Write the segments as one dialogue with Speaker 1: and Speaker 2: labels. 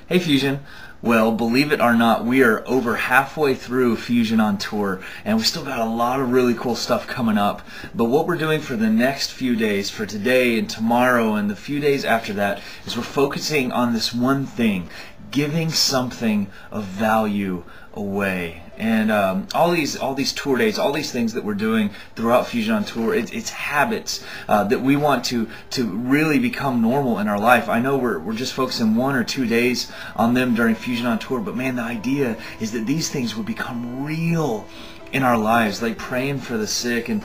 Speaker 1: Hey Fusion. Well, believe it or not, we are over halfway through Fusion on Tour, and we've still got a lot of really cool stuff coming up. But what we're doing for the next few days, for today and tomorrow and the few days after that, is we're focusing on this one thing: giving something of value away. And all these tour days, all these things that we're doing throughout Fusion on Tour, it's habits that we want to really become normal in our life. I know we're just focusing 1 or 2 days on them during Fusion on Tour, but man, the idea is that these things will become real in our lives, like praying for the sick and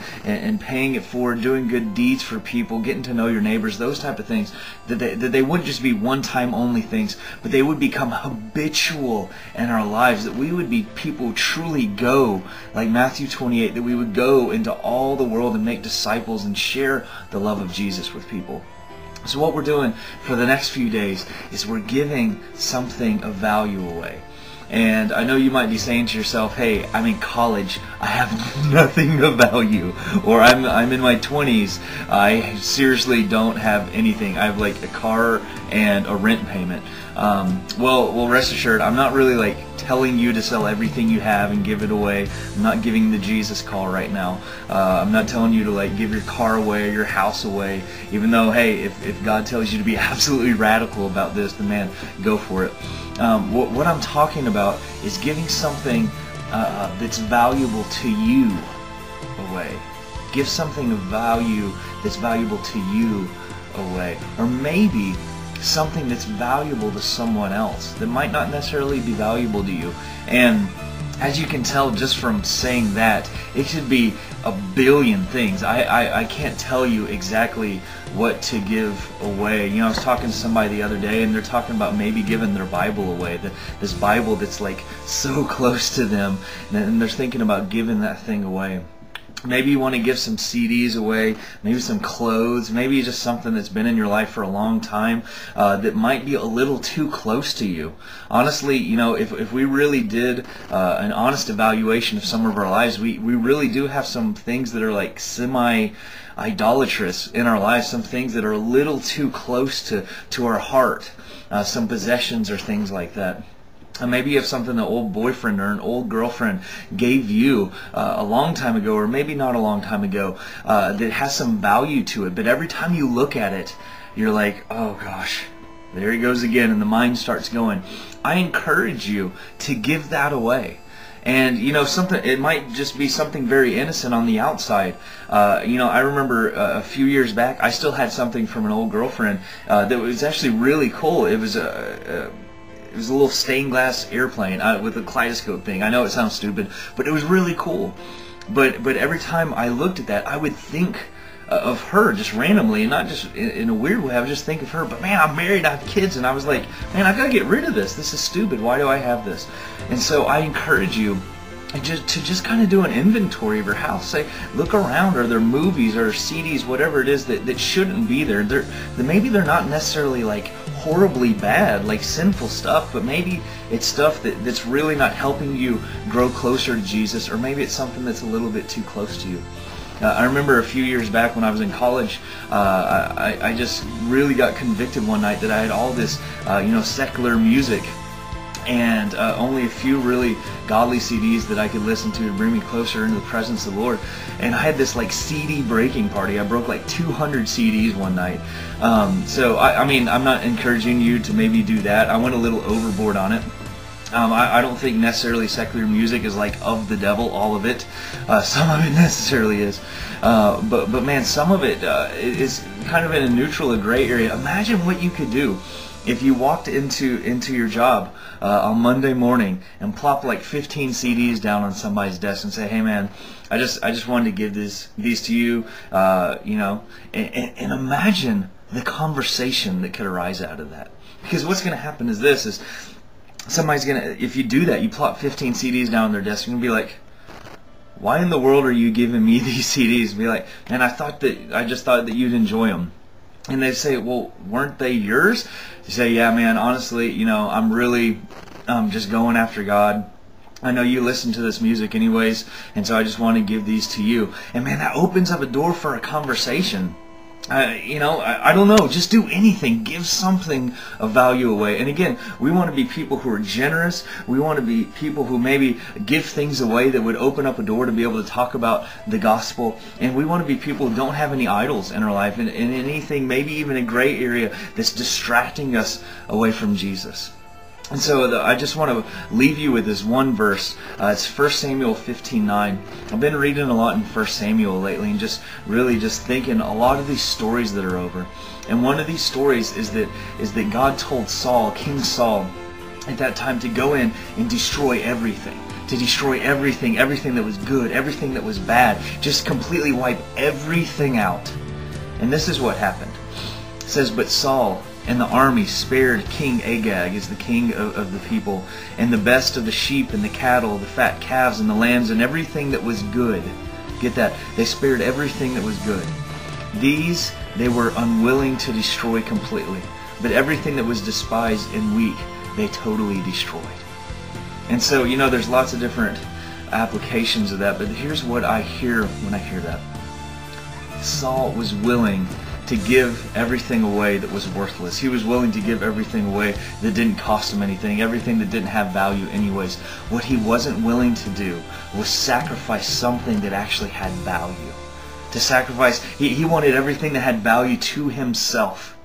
Speaker 1: paying it forward, doing good deeds for people, getting to know your neighbors, those type of things, that they wouldn't just be one-time only things, but they would become habitual in our lives, that we would be people who truly go, like Matthew 28, that we would go into all the world and make disciples and share the love of Jesus with people. So what we're doing for the next few days is we're giving something of value away. And I know you might be saying to yourself, hey, I'm in college, I have nothing of value. Or I'm in my 20s, I seriously don't have anything. I have like a car and a rent payment. Well, rest assured, I'm not really like telling you to sell everything you have and give it away. I'm not giving the Jesus call right now. I'm not telling you to like give your car away or your house away, even though, hey, if God tells you to be absolutely radical about this, then man, go for it. What I'm talking about is giving something that's valuable to you away. Give something of value that's valuable to you away. Or maybe something that's valuable to someone else that might not necessarily be valuable to you. And as you can tell just from saying that, it could be a billion things. I can't tell you exactly what to give away. You know, I was talking to somebody the other day, and they're talking about maybe giving their Bible away. This Bible that's like so close to them, and they're thinking about giving that thing away. Maybe you want to give some CDs away, maybe some clothes, maybe just something that's been in your life for a long time that might be a little too close to you. Honestly, you know, if we really did an honest evaluation of some of our lives, we really do have some things that are like semi-idolatrous in our lives, some things that are a little too close to our heart, some possessions or things like that. Maybe you have something an old boyfriend or an old girlfriend gave you a long time ago, or maybe not a long time ago, that has some value to it. But every time you look at it, you're like, oh gosh, there he goes again, and the mind starts going. I encourage you to give that away. And you know, it might just be something very innocent on the outside. You know, I remember a few years back, I still had something from an old girlfriend that was actually really cool. It was a little stained glass airplane with a kaleidoscope thing. I know it sounds stupid, but it was really cool. But every time I looked at that, I would think of her just randomly, and not just in a weird way. I would just think of her. But man, I'm married, I have kids, and I was like, man, I've got to get rid of this. This is stupid. Why do I have this? And so I encourage you to just kind of do an inventory of your house. Say, look around. Are there movies or CDs, whatever it is, that shouldn't be there? Maybe they're not necessarily like horribly bad, like sinful stuff, but maybe it's stuff that's really not helping you grow closer to Jesus, or maybe it's something that's a little bit too close to you. I remember a few years back when I was in college, I just really got convicted one night that I had all this you know, secular music, and only a few really godly CDs that I could listen to bring me closer into the presence of the Lord. And I had this like CD breaking party. I broke like 200 CDs one night. So I mean, I'm not encouraging you to maybe do that. I went a little overboard on it. I don't think necessarily secular music is like of the devil, all of it. Some of it necessarily is. But man, some of it is kind of in a neutral or gray area. Imagine what you could do if you walked into your job on Monday morning and plopped like 15 CDs down on somebody's desk and say, hey man, I just wanted to give these to you, you know, and imagine the conversation that could arise out of that. Because what's going to happen is this, is somebody's going to, if you do that, you plop 15 CDs down on their desk, you're going to be like, why in the world are you giving me these CDs? And be like, man, I just thought that you'd enjoy them. And they say, well, weren't they yours? You say, yeah, man, honestly, you know, I'm really just going after God. I know you listen to this music anyways, and so I just want to give these to you. And man, that opens up a door for a conversation. I don't know. Just do anything. Give something of value away. And again, we want to be people who are generous. We want to be people who maybe give things away that would open up a door to be able to talk about the gospel. And we want to be people who don't have any idols in our life, and anything, maybe even a gray area that's distracting us away from Jesus. And so I just want to leave you with this one verse. It's 1 Samuel 15:9. I've been reading a lot in 1 Samuel lately and just really thinking a lot of these stories that are over. And one of these stories is that God told Saul, King Saul, at that time to go in and destroy everything. To destroy everything that was good, everything that was bad. Just completely wipe everything out. And this is what happened. It says, but Saul and the army spared King Agag, is the king of the people, and the best of the sheep and the cattle, the fat calves and the lambs, and everything that was good. Get that? They spared everything that was good. These they were unwilling to destroy completely, but everything that was despised and weak, they totally destroyed. And so, there's lots of different applications of that, but here's what I hear when I hear that. Saul was willing to give everything away that was worthless. He was willing to give everything away that didn't cost him anything, everything that didn't have value anyways. What he wasn't willing to do was sacrifice something that actually had value. To sacrifice, he wanted everything that had value to himself.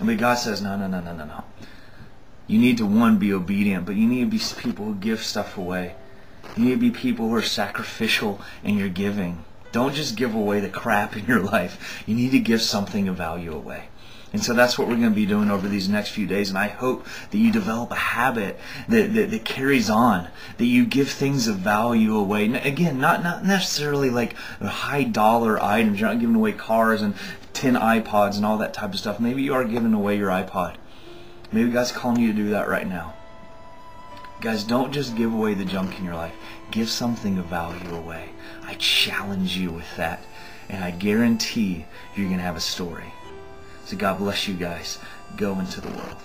Speaker 1: But God says, no. You need to, one, be obedient, but you need to be people who give stuff away. You need to be people who are sacrificial in your giving. Don't just give away the crap in your life. You need to give something of value away. And so that's what we're going to be doing over these next few days. And I hope that you develop a habit that carries on, that you give things of value away. Again, not necessarily like high dollar items. You're not giving away cars and 10 iPods and all that type of stuff. Maybe you are giving away your iPod. Maybe God's calling you to do that right now. Guys, don't just give away the junk in your life. Give something of value away. I challenge you with that, and I guarantee you're going to have a story. So God bless you guys. Go into the world.